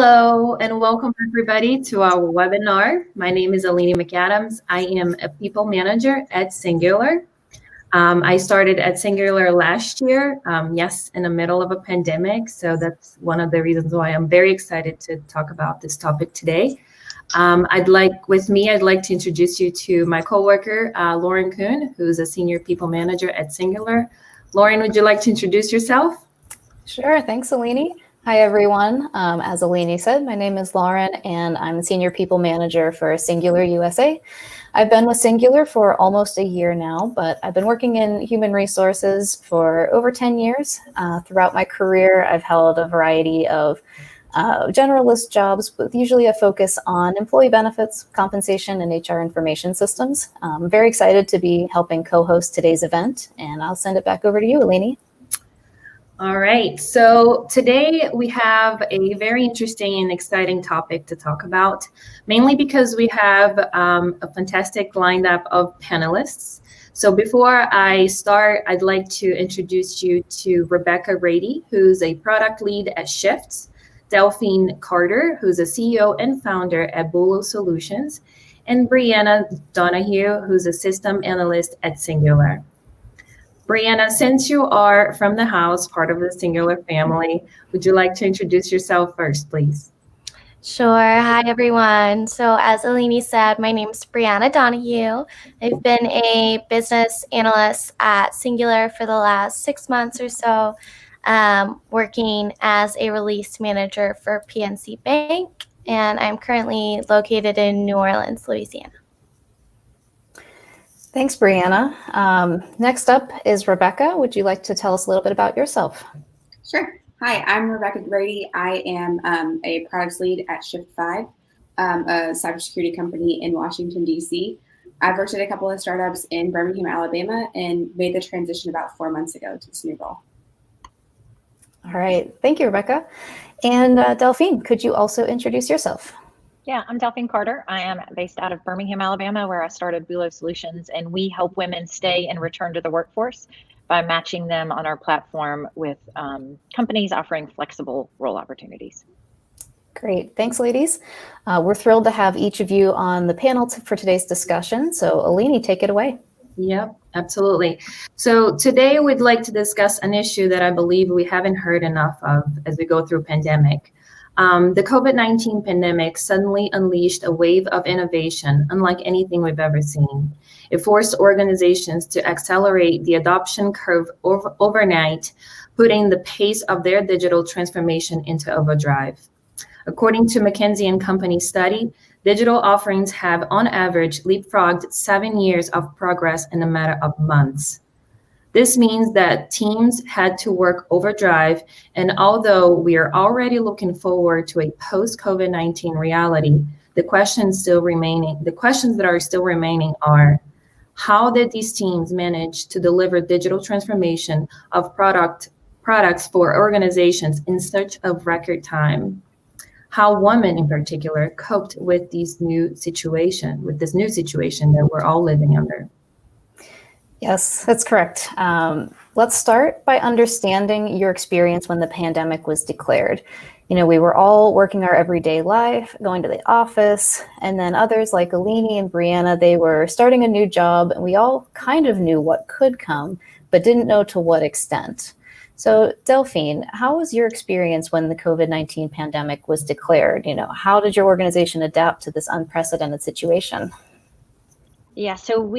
Hello and welcome everybody to our webinar. My name is Aline McAdams. I am a people manager at Singular. I started at Singular last year, yes, in the middle of a pandemic. So that's one of the reasons why I'm very excited to talk about this topic today. I'd like to introduce you to my coworker, Lauren Kuhn, who's a senior people manager at Singular. Lauren, would you like to introduce yourself? Sure, thanks, Aline. Hi, everyone. As Aline said, my name is Lauren, and I'm the Senior People Manager for Singular USA. I've been with Singular for almost a year now, but I've been working in human resources for over 10 years. Throughout my career, I've held a variety of generalist jobs with usually a focus on employee benefits, compensation, and HR information systems. I'm very excited to be helping co-host today's event, and I'll send it back over to you, Aline. All right, so today we have a very interesting and exciting topic to talk about, mainly because we have a fantastic lineup of panelists. So before I start, I'd like to introduce you to Rebecca Rady, who's a product lead at Shifts, Delphine Carter, who's a CEO and founder at Bolo Solutions, and Brianna Donahue, who's a system analyst at Singular. Brianna, since you are from the house, part of the Singular family, would you like to introduce yourself first, please? Sure. Hi, everyone. So as Aline said, my name is Brianna Donahue. I've been a business analyst at Singular for the last 6 months or so, working as a release manager for PNC Bank, and I'm currently located in New Orleans, Louisiana. Thanks, Brianna. Next up is Rebecca. Would you like to tell us a little bit about yourself? Sure. Hi, I'm Rebecca Grady. I am a products lead at Shift5, a cybersecurity company in Washington, D.C. I've worked at a couple of startups in Birmingham, Alabama, and made the transition about 4 months ago to this new role. All right. Thank you, Rebecca. And Delphine, could you also introduce yourself? Yeah, I'm Delphine Carter. I am based out of Birmingham, Alabama, where I started Bolo Solutions, and we help women stay and return to the workforce by matching them on our platform with companies offering flexible role opportunities. Great. Thanks, ladies. We're thrilled to have each of you on the panel for today's discussion. So, Aline, take it away. Yep, absolutely. So today we'd like to discuss an issue that I believe we haven't heard enough of as we go through pandemic. The COVID-19 pandemic suddenly unleashed a wave of innovation unlike anything we've ever seen. It forced organizations to accelerate the adoption curve overnight, putting the pace of their digital transformation into overdrive. According to McKinsey & Company study, digital offerings have on average leapfrogged 7 years of progress in a matter of months. This means that teams had to work overdrive, and although we are already looking forward to a post-COVID-19 reality, the questions that are still remaining are, how did these teams manage to deliver digital transformation of products for organizations in such a record time? How women in particular coped with this new situation that we're all living under? Yes, that's correct. Let's start by understanding your experience when the pandemic was declared. You know, we were all working our everyday life, going to the office, and then others like Aline and Brianna, they were starting a new job, and we all kind of knew what could come, but didn't know to what extent. So Delphine, how was your experience when the COVID-19 pandemic was declared? You know, how did your organization adapt to this unprecedented situation? Yeah, so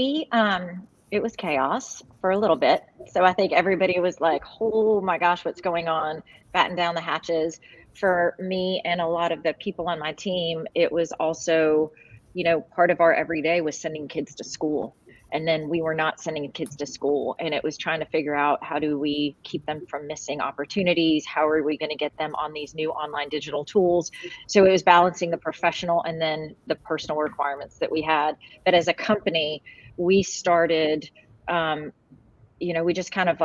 it was chaos for a little bit. So I think everybody was like, oh my gosh, what's going on? Batten down the hatches. For me and a lot of the people on my team, it was also, part of our everyday was sending kids to school. And then we were not sending kids to school. And it was trying to figure out, how do we keep them from missing opportunities? How are we going to get them on these new online digital tools? So it was balancing the professional and then the personal requirements that we had. But as a company, we started, we just kind of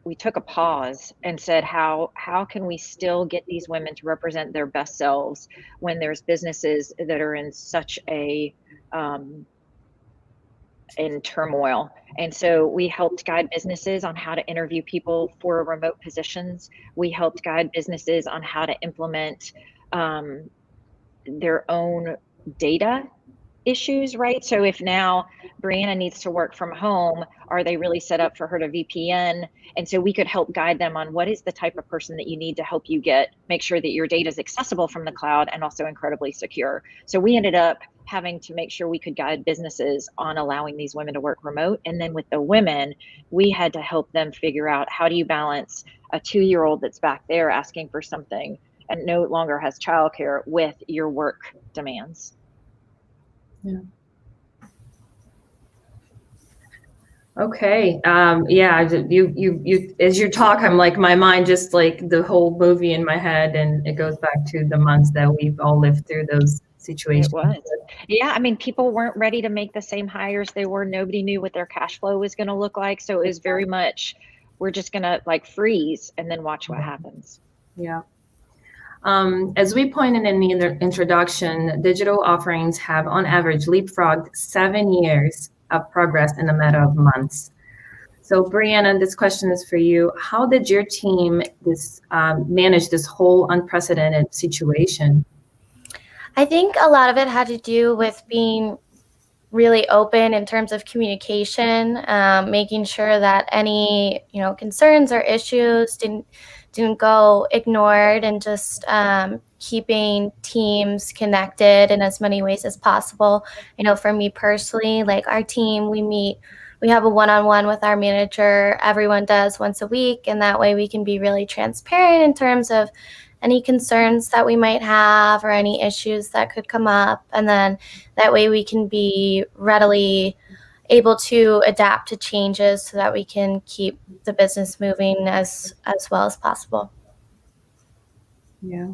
we took a pause and said, how can we still get these women to represent their best selves when there's businesses that are in such in turmoil? And so we helped guide businesses on how to interview people for remote positions. We helped guide businesses on how to implement their own data issues, right? So if now Brianna needs to work from home, are they really set up for her to VPN? And so we could help guide them on what is the type of person that you need to help you make sure that your data is accessible from the cloud and also incredibly secure. So we ended up having to make sure we could guide businesses on allowing these women to work remote. And then with the women, we had to help them figure out, how do you balance a 2-year-old that's back there asking for something and no longer has childcare with your work demands? Yeah. Okay. Yeah. You. As you talk, I'm like, my mind just like the whole movie in my head, and it goes back to the months that we've all lived through those situations. It was. Yeah. I mean, people weren't ready to make the same hires they were. Nobody knew what their cash flow was going to look like. So it was very much, we're just going to like freeze and then watch what happens. Yeah. As we pointed in the introduction, digital offerings have on average leapfrogged 7 years of progress in a matter of months. So Brianna, this question is for you. How did your team manage this whole unprecedented situation? I think a lot of it had to do with being really open in terms of communication, making sure that any concerns or issues didn't go ignored, and just keeping teams connected in as many ways as possible. For me personally, like our team, we have a one-on-one with our manager. Everyone does once a week, and that way we can be really transparent in terms of any concerns that we might have or any issues that could come up. And then that way we can be readily able to adapt to changes so that we can keep the business moving as well as possible. Yeah.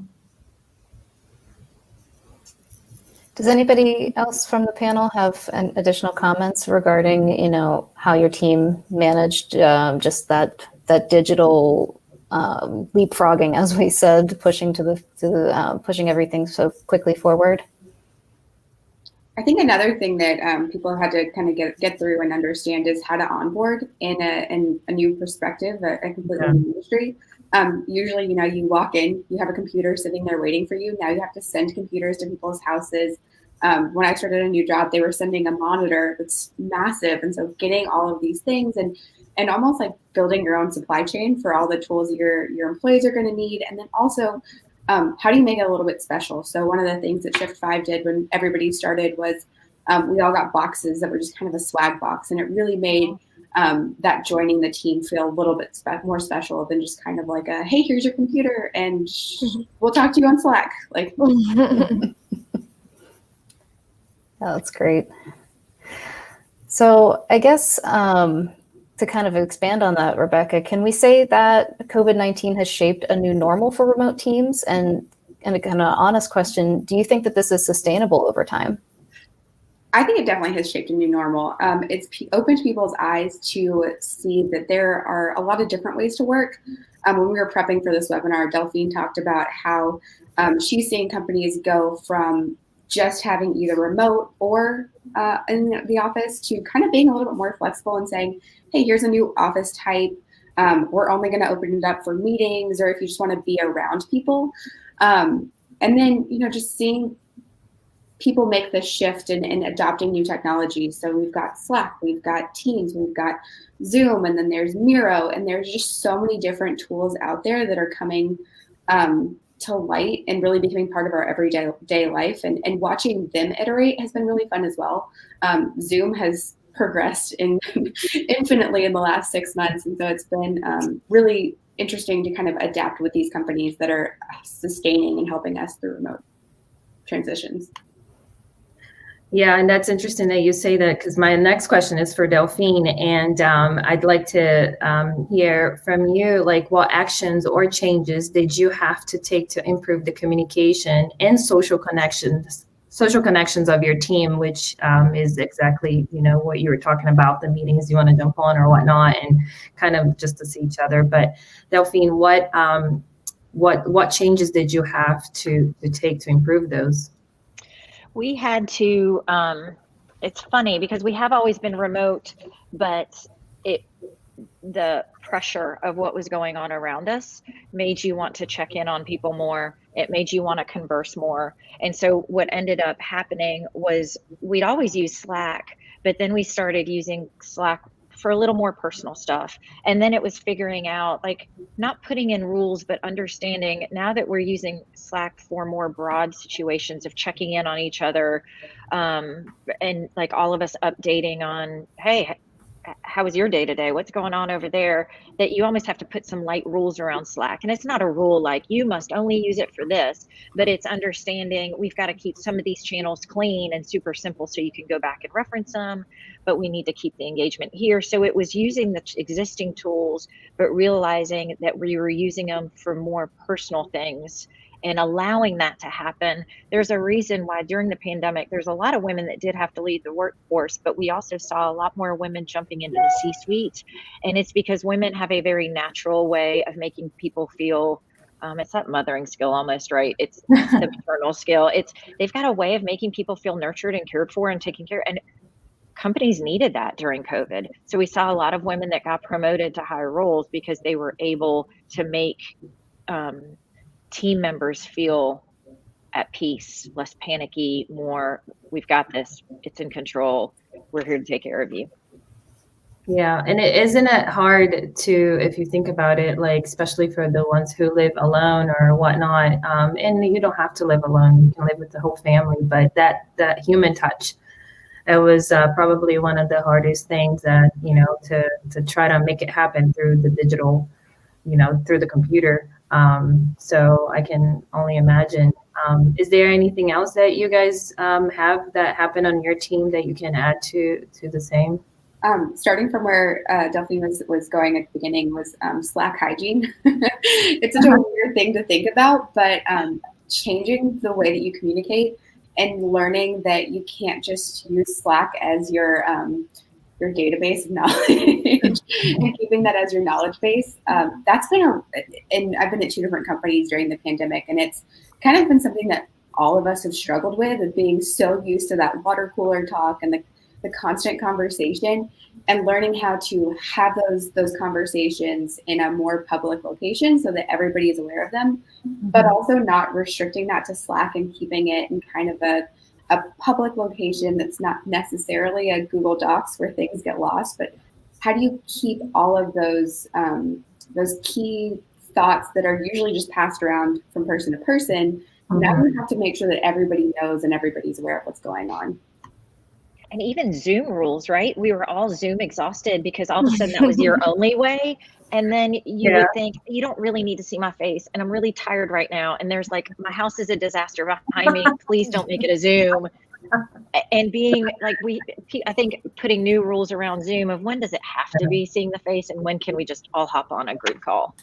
Does anybody else from the panel have additional comments regarding, how your team managed just that digital leapfrogging, as we said, pushing pushing everything so quickly forward? I think another thing that people had to kind of get through and understand is how to onboard in a new perspective, a completely new industry. Usually, you walk in, you have a computer sitting there waiting for you. Now you have to send computers to people's houses. When I started a new job, they were sending a monitor that's massive. And so getting all of these things and almost like building your own supply chain for all the tools that your employees are going to need. And then also, how do you make it a little bit special? So one of the things that Shift 5 did when everybody started was we all got boxes that were just kind of a swag box. And it really made that joining the team feel a little bit more special than just kind of like hey, here's your computer and we'll talk to you on Slack. Like, Oh, that's great. So I guess to kind of expand on that, Rebecca, can we say that COVID-19 has shaped a new normal for remote teams? And a kind of honest question, do you think that this is sustainable over time? I think it definitely has shaped a new normal. It's opened people's eyes to see that there are a lot of different ways to work. When we were prepping for this webinar, Delphine talked about how she's seeing companies go from just having either remote or in the office to kind of being a little bit more flexible and saying, hey, here's a new office type. We're only going to open it up for meetings or if you just want to be around people. And then, just seeing people make this shift and adopting new technologies. So we've got Slack, we've got Teams, we've got Zoom, and then there's Miro, and there's just so many different tools out there that are coming to light and really becoming part of our everyday life. And watching them iterate has been really fun as well. Zoom has progressed infinitely in the last 6 months. And so it's been really interesting to kind of adapt with these companies that are sustaining and helping us through remote transitions. Yeah, and that's interesting that you say that, because my next question is for Delphine, and I'd like to hear from you, like, what actions or changes did you have to take to improve the communication and social connections of your team, which is exactly, what you were talking about, the meetings you want to jump on or whatnot, and kind of just to see each other. But Delphine, what changes did you have to take to improve those? We had to, it's funny because we have always been remote, but the pressure of what was going on around us made you want to check in on people more. It made you want to converse more. And so what ended up happening was we'd always use Slack, but then we started using Slack for a little more personal stuff. And then it was figuring out, like, not putting in rules, but understanding now that we're using Slack for more broad situations of checking in on each other, and like all of us updating on, hey, how was your day today? What's going on over there? That you almost have to put some light rules around Slack. And it's not a rule like you must only use it for this, but it's understanding we've got to keep some of these channels clean and super simple so you can go back and reference them, but we need to keep the engagement here. So it was using the existing tools, but realizing that we were using them for more personal things and allowing that to happen. There's a reason why during the pandemic, there's a lot of women that did have to leave the workforce, but we also saw a lot more women jumping into the C-suite. And it's because women have a very natural way of making people feel, it's that mothering skill almost, right? It's the maternal skill. They've got a way of making people feel nurtured and cared for and taken care of. And companies needed that during COVID. So we saw a lot of women that got promoted to higher roles because they were able to make team members feel at peace, less panicky, more, we've got this, it's in control, we're here to take care of you. Yeah, and isn't it hard to, if you think about it, like especially for the ones who live alone or whatnot, and you don't have to live alone, you can live with the whole family, but that human touch, it was probably one of the hardest things that, to try to make it happen through the digital, through the computer. So I can only imagine. Is there anything else that you guys have that happened on your team that you can add to the same? Starting from where Delphine was going at the beginning was Slack hygiene. It's such a weird thing to think about, but changing the way that you communicate and learning that you can't just use Slack as your database of knowledge and keeping that as your knowledge base. That's been and I've been at 2 different companies during the pandemic, and it's kind of been something that all of us have struggled with, of being so used to that water cooler talk and the constant conversation, and learning how to have those conversations in a more public location so that everybody is aware of them, but also not restricting that to Slack and keeping it in kind of a public location that's not necessarily a Google Docs where things get lost. But how do you keep all of those key thoughts that are usually just passed around from person to person? Now you have to make sure that everybody knows and everybody's aware of what's going on. And even Zoom rules, right? We were all Zoom exhausted because all of a sudden that was your only way. And then you would think, you don't really need to see my face, and I'm really tired right now. And there's like, my house is a disaster behind me. Please don't make it a Zoom. And being like, I think putting new rules around Zoom of when does it have to be seeing the face and when can we just all hop on a group call?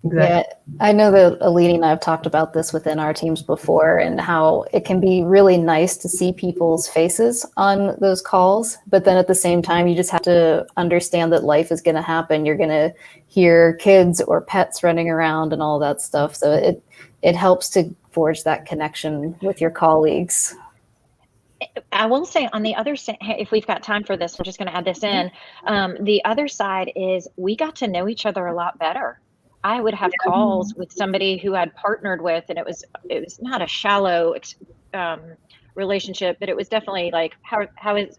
Exactly. Yeah, I know that Alini and I have talked about this within our teams before, and how it can be really nice to see people's faces on those calls. But then at the same time, you just have to understand that life is going to happen. You're going to hear kids or pets running around and all that stuff. So it helps to forge that connection with your colleagues. I will say on the other side, if we've got time for this, we're just going to add this in. The other side is we got to know each other a lot better. I would have calls with somebody who I'd partnered with, and it was not a shallow relationship, but it was definitely like,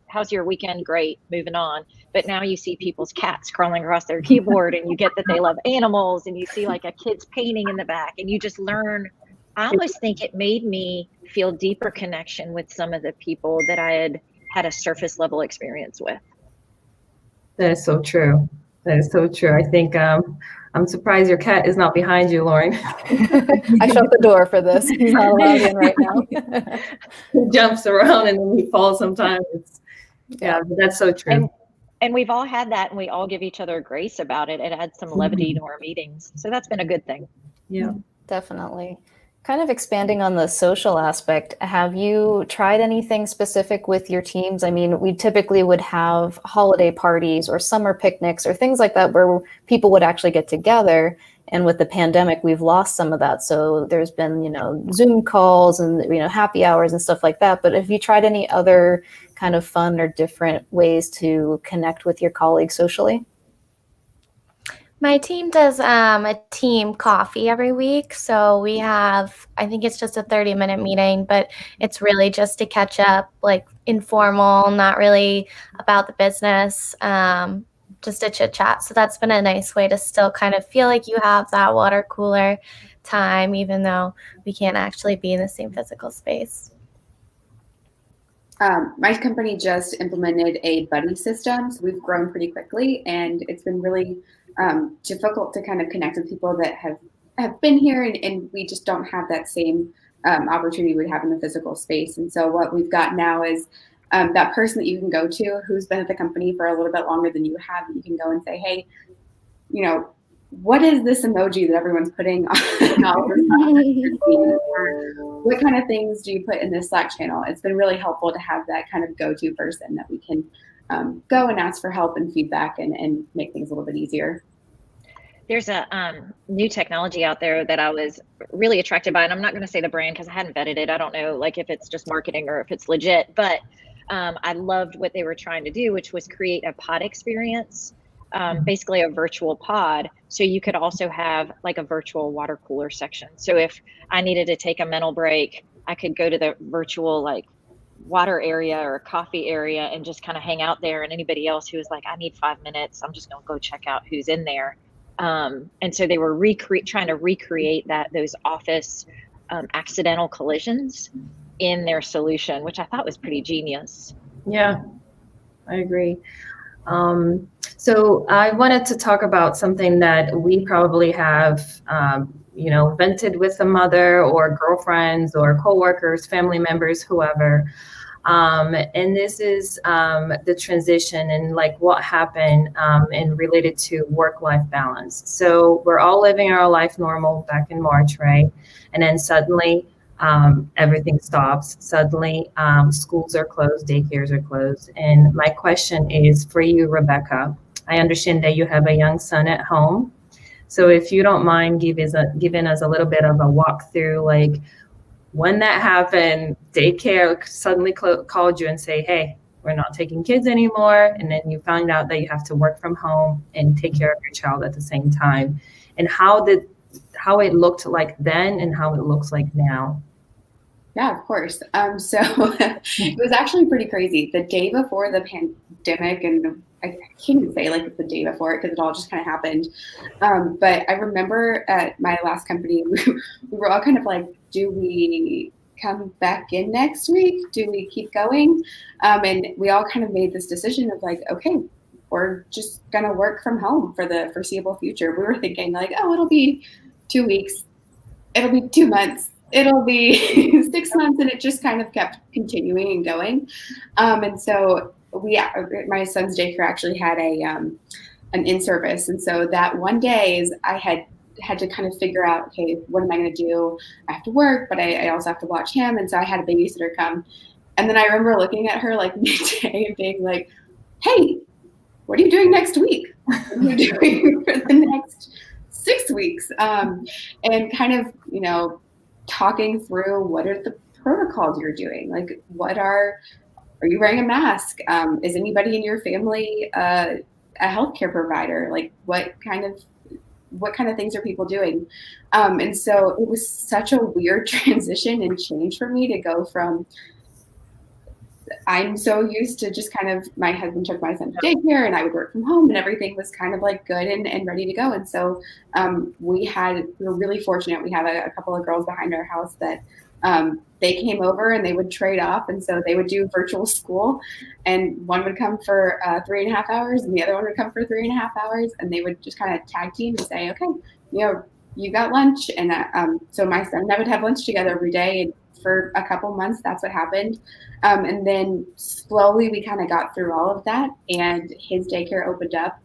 how's your weekend? Great, moving on. But now you see people's cats crawling across their keyboard, and you get that they love animals, and you see like a kid's painting in the back, and you just learn. I almost think it made me feel deeper connection with some of the people that I had a surface level experience with. That is so true. That is so true. I think I'm surprised your cat is not behind you, Lauren. I shut the door for this. He's not allowed in right now. He jumps around and then he falls sometimes. But that's so true. And we've all had that, and we all give each other grace about it. It adds some levity to our meetings. So that's been a good thing. Yeah, definitely. Kind of expanding on the social aspect, have you tried anything specific with your teams? I mean, we typically would have holiday parties or summer picnics or things like that where people would actually get together And with the pandemic, we've lost some of that. So there's been, Zoom calls and, happy hours and stuff like that. But have you tried any other kind of fun or different ways to connect with your colleagues socially? My team does a team coffee every week. So we have, I think it's just a 30-minute meeting, but it's really just to catch up, like informal, not really about the business, just a chit chat. So that's been a nice way to still kind of feel like you have that water cooler time, even though we can't actually be in the same physical space. My company just implemented a buddy system, so we've grown pretty quickly, and it's been really difficult to kind of connect with people that have been here, and we just don't have that same opportunity we have in the physical space. And so what we've got now is that person that you can go to who's been at the company for a little bit longer than you have, and you can go and say, hey, what is this emoji that everyone's putting on all over what kind of things do you put in this Slack channel? It's been really helpful to have that kind of go-to person that we can go and ask for help and feedback and make things a little bit easier. There's a new technology out there that I was really attracted by, and I'm not going to say the brand because I hadn't vetted it. I don't know like if it's just marketing or if it's legit, but I loved what they were trying to do, which was create a pod experience. Basically a virtual pod. So you could also have like a virtual water cooler section. So if I needed to take a mental break, I could go to the virtual like water area or coffee area and just kind of hang out there. And anybody else who was like, I need 5 minutes, I'm just going to go check out who's in there. And so they were trying to recreate those office accidental collisions in their solution, which I thought was pretty genius. Yeah, I agree. So I wanted to talk about something that we probably have, vented with a mother or girlfriends or coworkers, family members, whoever. And this is the transition and like what happened and related to work-life balance. So we're all living our life normal back in March, right? And then suddenly everything stops. Suddenly schools are closed, daycares are closed. And my question is for you, Rebecca. I understand that you have a young son at home. So if you don't mind giving us a little bit of a walkthrough, like when that happened, daycare suddenly called you and say, hey, we're not taking kids anymore. And then you found out that you have to work from home and take care of your child at the same time. And how it looked like then and how it looks like now. Yeah, of course. So it was actually pretty crazy. The day before the pandemic, and I can't even say like it's the day before it because it all just kind of happened. But I remember at my last company, we were all kind of like, do we come back in next week? Do we keep going? And we all kind of made this decision of like, okay, we're just going to work from home for the foreseeable future. We were thinking like, oh, it'll be 2 weeks. It'll be 2 months. It'll be 6 months. And it just kind of kept continuing and going. And so my son's daycare actually had an in-service. And so that one day is I had to kind of figure out, okay, what am I going to do? I have to work, but I also have to watch him. And so I had a babysitter come. And then I remember looking at her like midday and being like, hey, what are you doing next week? What are you doing for the next 6 weeks? And kind of, talking through what are the protocols you're doing? Like, are you wearing a mask? Is anybody in your family a healthcare provider? Like, what kind of things are people doing? And so it was such a weird transition and change for me to go from, I'm so used to just kind of, my husband took my son to daycare and I would work from home and everything was kind of like good and ready to go. And so we were really fortunate. We have a couple of girls behind our house that they came over and they would trade off. And so they would do virtual school and one would come for 3.5 hours and the other one would come for 3.5 hours. And they would just kind of tag team and say, okay, you got lunch. And so my son and I would have lunch together every day. And for a couple months, that's what happened. And then slowly we kind of got through all of that and his daycare opened up.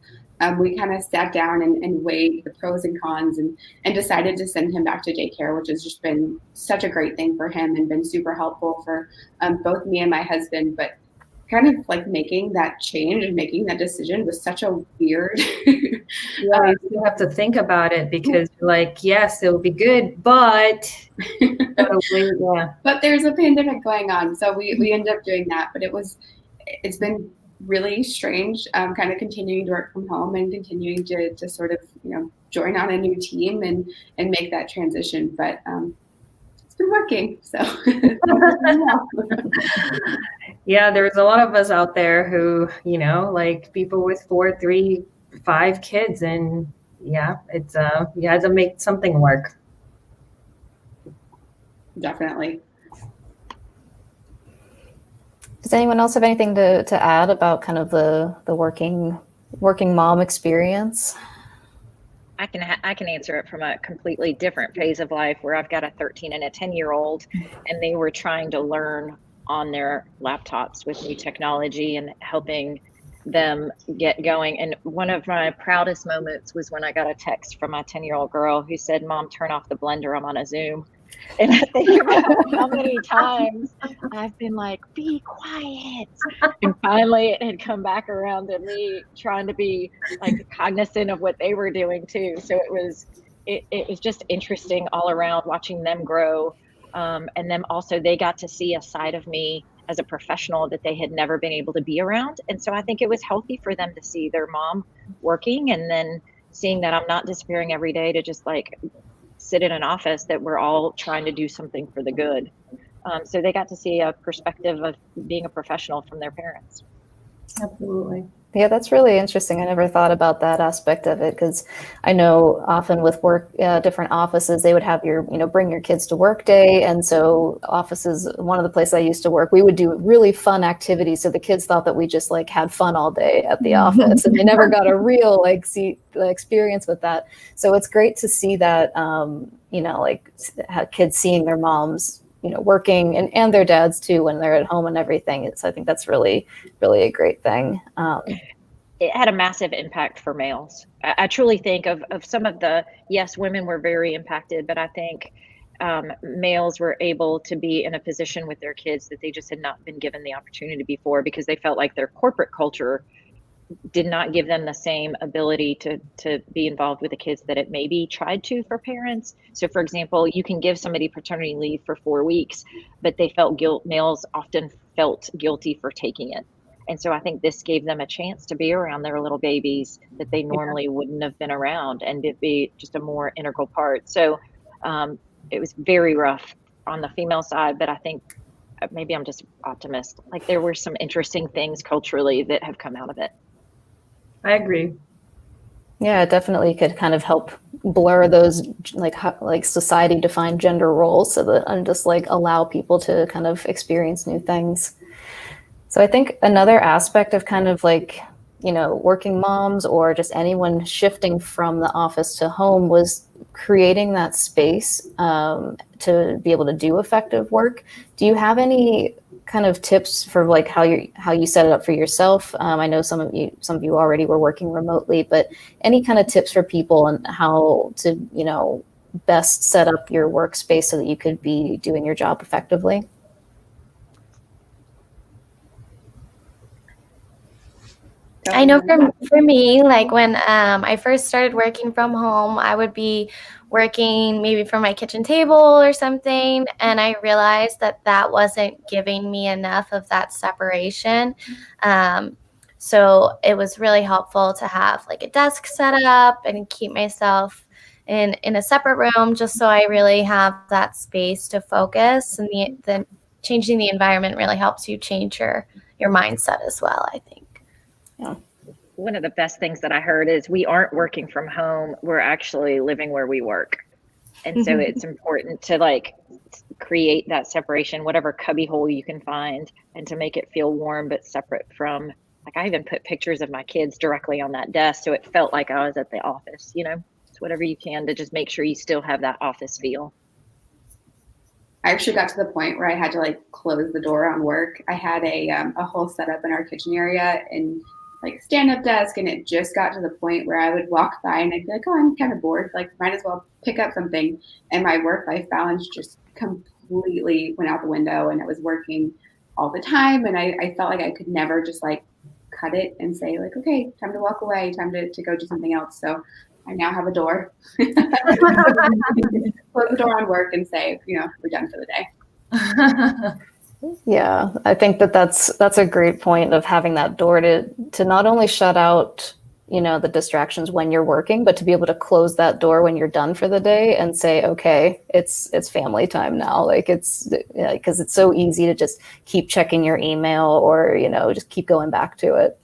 We kind of sat down and weighed the pros and cons and decided to send him back to daycare, which has just been such a great thing for him and been super helpful for both me and my husband. But kind of like making that change and making that decision was such a weird. Yeah, you have to think about it because you're like, yes, it will be good, but yeah. But there's a pandemic going on, so we ended up doing that. But it's been really strange, kind of continuing to work from home and continuing to sort of join on a new team and make that transition. But it's been working, so. Yeah, there's a lot of us out there who, like people with 4, 3, 5 kids, and yeah, it's you had to make something work. Definitely. Does anyone else have anything to add about kind of the working mom experience? I can answer it from a completely different phase of life where I've got a 13 and a 10-year-old, and they were trying to learn on their laptops with new technology and helping them get going. And one of my proudest moments was when I got a text from my 10-year-old girl who said, "Mom, turn off the blender. I'm on a Zoom." And I think about how many times I've been like, "Be quiet." And finally it had come back around to me trying to be like cognizant of what they were doing too. So it was just interesting all around watching them grow. And then also they got to see a side of me as a professional that they had never been able to be around. And so I think it was healthy for them to see their mom working and then seeing that I'm not disappearing every day to just like sit in an office, that we're all trying to do something for the good. So they got to see a perspective of being a professional from their parents. Absolutely. Yeah, that's really interesting. I never thought about that aspect of it, because I know often with work, different offices, they would have your, bring your kids to work day. And so offices, one of the places I used to work, we would do really fun activities. So the kids thought that we just like had fun all day at the office, and they never got a real experience with that. So it's great to see that, kids seeing their moms working and their dads too when they're at home and everything. I think that's really, really a great thing. It had a massive impact for males. I truly think of some of yes, women were very impacted, but I think males were able to be in a position with their kids that they just had not been given the opportunity before, because they felt like their corporate culture did not give them the same ability to be involved with the kids that it maybe tried to for parents. So for example, you can give somebody paternity leave for 4 weeks, but they felt males often felt guilty for taking it. And so I think this gave them a chance to be around their little babies that they normally wouldn't have been around, and to be just a more integral part. So it was very rough on the female side, but I think maybe I'm just optimist. Like there were some interesting things culturally that have come out of it. I agree. Yeah, it definitely could kind of help blur those like society defined gender roles, so that and just like allow people to kind of experience new things. So I think another aspect of kind of like, working moms or just anyone shifting from the office to home was creating that space to be able to do effective work. Do you have any kind of tips for like how you set it up for yourself? I know some of you already were working remotely, but any kind of tips for people on how to, best set up your workspace so that you could be doing your job effectively? I know for me, like when I first started working from home, I would be working maybe from my kitchen table or something, and I realized that wasn't giving me enough of that separation. So it was really helpful to have like a desk set up and keep myself in a separate room, just so I really have that space to focus. And the changing the environment really helps you change your mindset as well, I think. Yeah. One of the best things that I heard is we aren't working from home. We're actually living where we work. And so it's important to like create that separation, whatever cubby hole you can find, and to make it feel warm, but separate from, like I even put pictures of my kids directly on that desk. So it felt like I was at the office, it's whatever you can to just make sure you still have that office feel. I actually got to the point where I had to like close the door on work. I had a whole setup in our kitchen area and like stand-up desk, and it just got to the point where I would walk by and I'd be like, oh, I'm kind of bored, like might as well pick up something. And my work-life balance just completely went out the window, and it was working all the time. And I felt like I could never just like cut it and say like, okay, time to walk away, time to go do something else. So I now have a door. Close the door on work and say, we're done for the day. Yeah, I think that's a great point of having that door to not only shut out, the distractions when you're working, but to be able to close that door when you're done for the day and say, okay, it's family time now. Like because it's so easy to just keep checking your email or, just keep going back to it.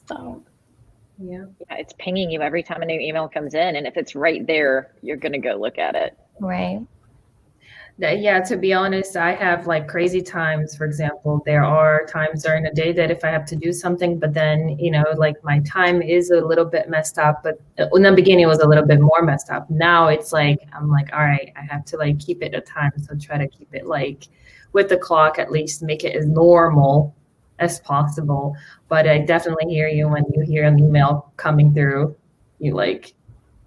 So. Yeah, it's pinging you every time a new email comes in. And if it's right there, you're going to go look at it. Right. Yeah, to be honest, I have like crazy times. For example, there are times during the day that if I have to do something, but then, like my time is a little bit messed up, but in the beginning it was a little bit more messed up. Now it's like, I'm like, all right, I have to like keep it a time. So try to keep it like with the clock, at least make it as normal as possible. But I definitely hear you when you hear an email coming through, you like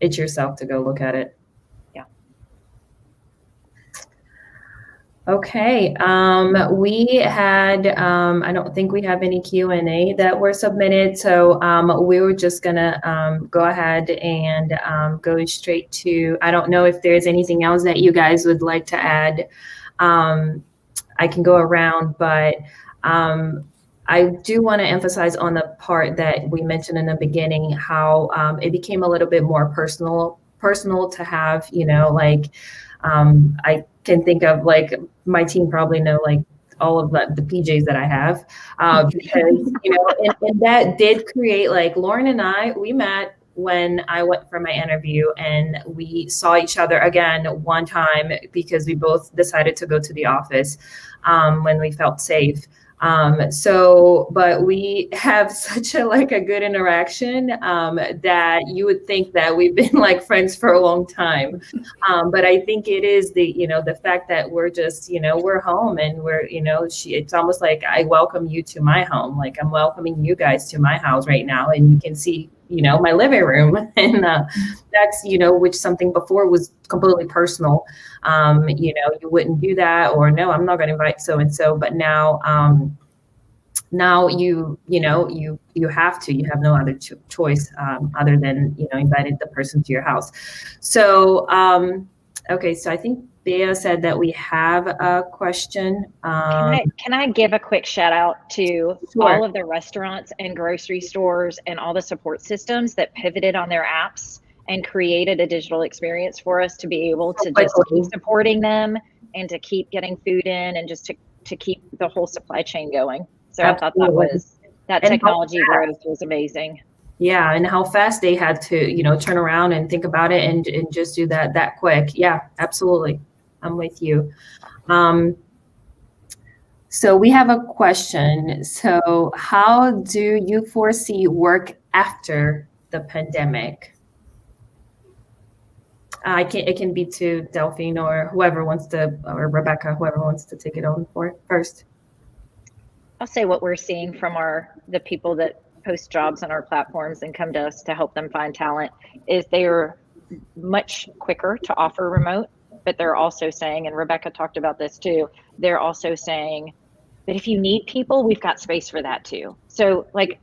itch yourself to go look at it. Okay, we had, I don't think we have any Q&A that were submitted, so we were just gonna go ahead and go straight to, I don't know if there's anything else that you guys would like to add. I can go around, but I do want to emphasize on the part that we mentioned in the beginning, how it became a little bit more personal to have, I can think of like my team probably know like all of the PJs that I have because, and that did create like Lauren and I, we met when I went for my interview and we saw each other again one time because we both decided to go to the office when we felt safe. But we have such a good interaction that you would think that we've been like friends for a long time. But I think it is the fact that we're just, we're home and we're, it's almost like I welcome you to my home. Like I'm welcoming you guys to my house right now. And you can see, my living room and that's, which something before was completely personal. You wouldn't do that or no, I'm not going to invite so-and-so, but now you have to, you have no other choice other than, inviting the person to your house. So, okay. So I think Bea said that we have a question. Can I give a quick shout out to Sure. all of the restaurants and grocery stores and all the support systems that pivoted on their apps and created a digital experience for us to be able to just keep supporting them and to keep getting food in and just to keep the whole supply chain going. So Absolutely. I thought that technology growth was amazing. Yeah, and how fast they had to, turn around and think about it and just do that quick. Yeah, absolutely. I'm with you. So we have a question. So how do you foresee work after the pandemic? It can be to Delphine or whoever wants to, or Rebecca, whoever wants to take it on for first. I'll say what we're seeing from the people that post jobs on our platforms and come to us to help them find talent is they are much quicker to offer remote, but they're also saying, and Rebecca talked about this too, they're also saying that if you need people, we've got space for that too. So like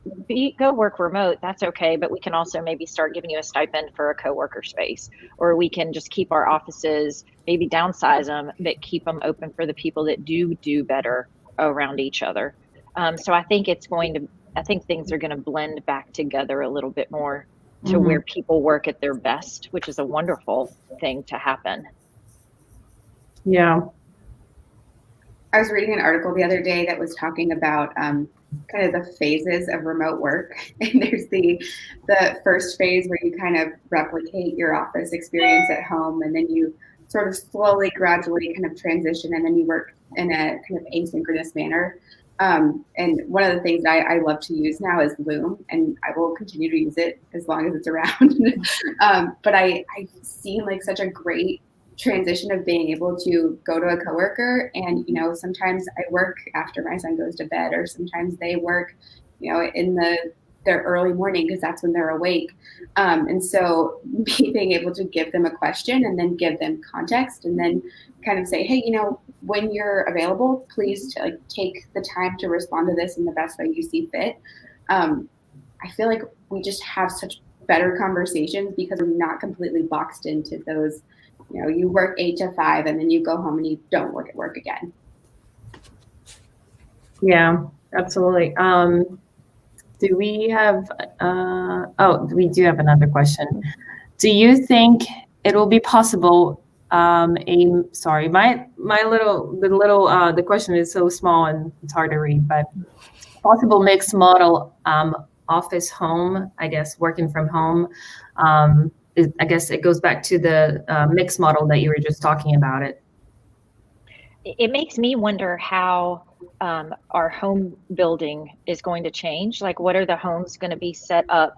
go work remote, that's okay, but we can also maybe start giving you a stipend for a coworker space, or we can just keep our offices, maybe downsize them, but keep them open for the people that do better around each other. So I think things are going to blend back together a little bit more to where people work at their best, which is a wonderful thing to happen. Yeah. I was reading an article the other day that was talking about kind of the phases of remote work. And there's the first phase where you kind of replicate your office experience at home, and then you sort of slowly, gradually kind of transition, and then you work in a kind of asynchronous manner. And one of the things that I love to use now is Loom, and I will continue to use it as long as it's around. But I've seen like such a great transition of being able to go to a coworker and, sometimes I work after my son goes to bed, or sometimes they work, in the their early morning because that's when they're awake. And so me being able to give them a question and then give them context and then kind of say, hey, when you're available, please take the time to respond to this in the best way you see fit. I feel like we just have such better conversations because we're not completely boxed into those, you work 8 to 5 and then you go home and you don't work at work again. Yeah, absolutely. Do we have, we do have another question. Do you think it will be possible, the question is so small and it's hard to read, but possible mixed model, office home, I guess, working from home. I guess it goes back to the mixed model that you were just talking about it. It makes me wonder how our home building is going to change. Like, what are the homes going to be set up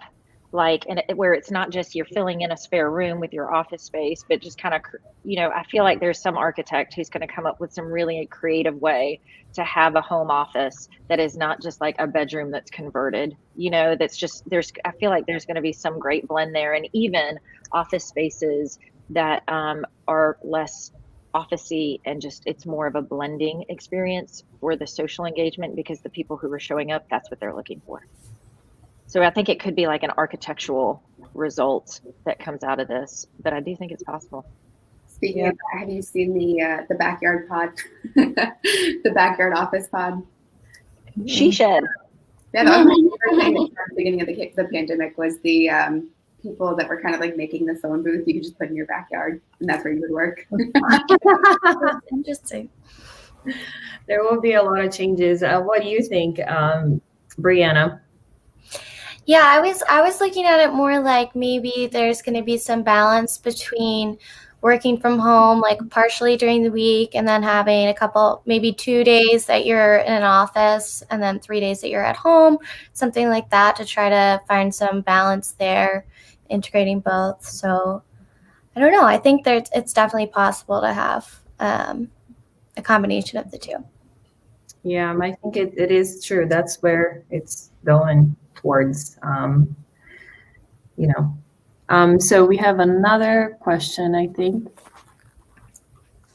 like, and where it's not just you're filling in a spare room with your office space, but just kind of, I feel like there's some architect who's going to come up with some really creative way to have a home office that is not just like a bedroom that's converted, that's just, I feel like there's going to be some great blend there, and even office spaces that are less officey and just, it's more of a blending experience for the social engagement, because the people who are showing up, that's what they're looking for. So I think it could be like an architectural result that comes out of this, but I do think it's possible. Speaking of that, have you seen the backyard pod, the backyard office pod? She shed. Yeah, that was my favorite thing at the beginning of the pandemic was the people that were kind of like making the phone booth you could just put in your backyard, and that's where you would work. Interesting. There will be a lot of changes. What do you think, Brianna? Yeah, I was looking at it more like maybe there's going to be some balance between working from home, like partially during the week, and then having maybe 2 days that you're in an office and then 3 days that you're at home, something like that, to try to find some balance there, integrating both. So I don't know. I think it's definitely possible to have a combination of the two. Yeah, I think it is true. That's where it's going towards, so we have another question, I think.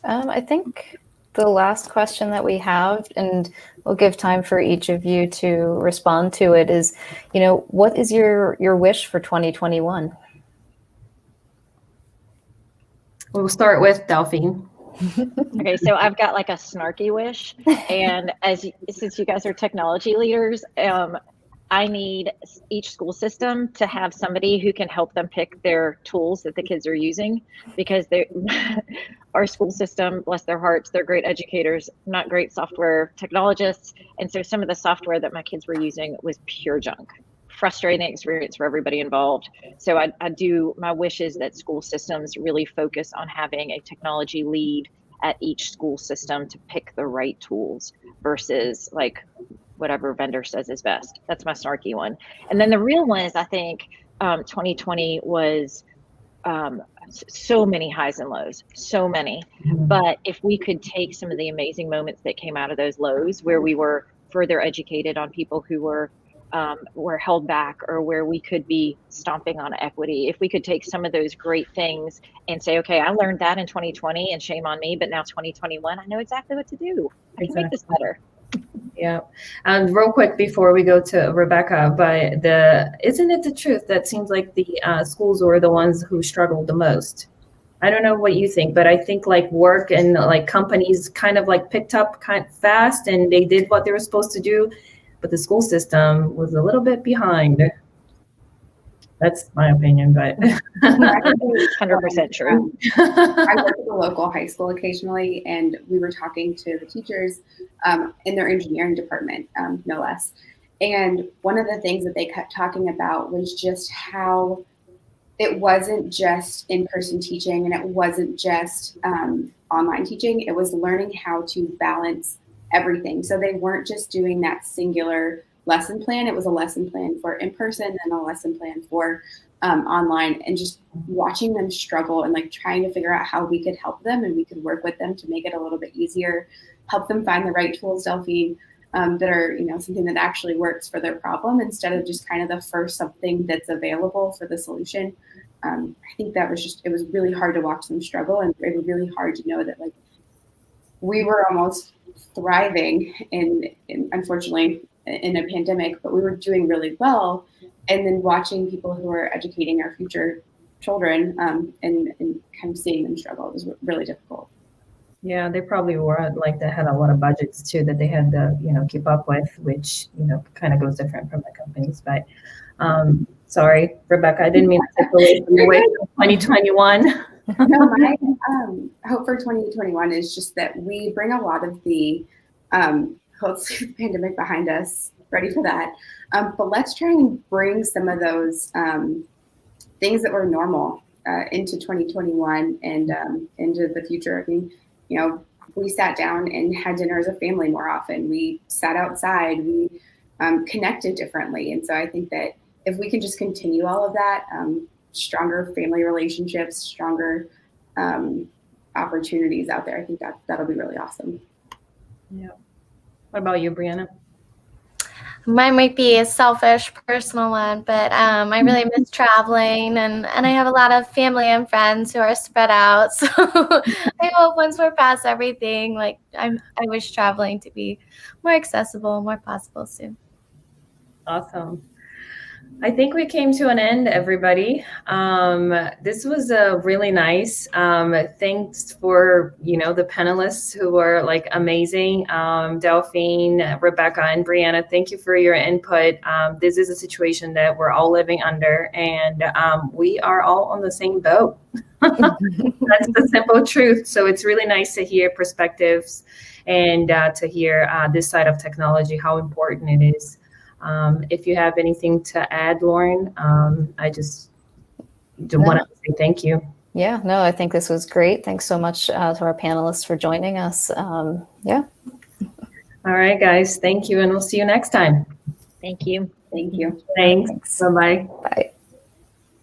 I think the last question that we have, and we'll give time for each of you to respond to it, is, what is your wish for 2021? We'll start with Delphine. Okay, so I've got like a snarky wish, and since you guys are technology leaders, I need each school system to have somebody who can help them pick their tools that the kids are using, because our school system, bless their hearts, they're great educators, not great software technologists. And so some of the software that my kids were using was pure junk. Frustrating experience for everybody involved. So my wish is that school systems really focus on having a technology lead at each school system to pick the right tools versus like whatever vendor says is best. That's my snarky one. And then the real one is, I think 2020 was so many highs and lows, so many. Mm-hmm. But if we could take some of the amazing moments that came out of those lows, where we were further educated on people who were held back, or where we could be stomping on equity, if we could take some of those great things and say, okay, I learned that in 2020 and shame on me, but now 2021, I know exactly what to do. I can make this better. Yeah. And real quick before we go to Rebecca, but isn't it the truth that seems like the schools were the ones who struggled the most? I don't know what you think, but I think like work and like companies kind of like picked up kind of fast, and they did what they were supposed to do, but the school system was a little bit behind. That's my opinion, but 100% true. I work at the local high school occasionally, and we were talking to the teachers in their engineering department, no less. And one of the things that they kept talking about was just how it wasn't just in-person teaching, and it wasn't just online teaching. It was learning how to balance everything. So they weren't just doing that singular lesson plan. It was a lesson plan for in-person and a lesson plan for online, and just watching them struggle and like trying to figure out how we could help them and we could work with them to make it a little bit easier, help them find the right tools, Delphine, that are, something that actually works for their problem instead of just kind of the first something that's available for the solution. I think it was really hard to watch them struggle, and it was really hard to know that like we were almost thriving in unfortunately in a pandemic, but we were doing really well. And then watching people who are educating our future children and kind of seeing them struggle was really difficult. Yeah, they probably were like they had a lot of budgets too that they had to, keep up with, which, kind of goes different from the companies. But sorry, Rebecca, I didn't mean to take away from you from 2021. No, my hope for 2021 is just that we bring a lot of the hopefully the pandemic behind us, ready for that. But let's try and bring some of those things that were normal into 2021 and into the future. I mean, we sat down and had dinner as a family more often. We sat outside. We connected differently. And so I think that if we can just continue all of that, stronger family relationships, stronger opportunities out there, I think that'll be really awesome. Yeah. What about you, Brianna? Mine might be a selfish personal one, but I really miss traveling, and I have a lot of family and friends who are spread out. So I hope once we're past everything, like I wish traveling to be more accessible, more possible soon. Awesome. I think we came to an end, everybody. This was really nice. Thanks for, the panelists who were like amazing. Delphine, Rebecca, and Brianna, thank you for your input. This is a situation that we're all living under, and we are all on the same boat. That's the simple truth. So it's really nice to hear perspectives and to hear this side of technology, how important it is. If you have anything to add, Lauren, I just want to say thank you. Yeah, no, I think this was great. Thanks so much to our panelists for joining us. Yeah. All right, guys. Thank you. And we'll see you next time. Thank you. Thank you. Thanks. Bye-bye. Bye.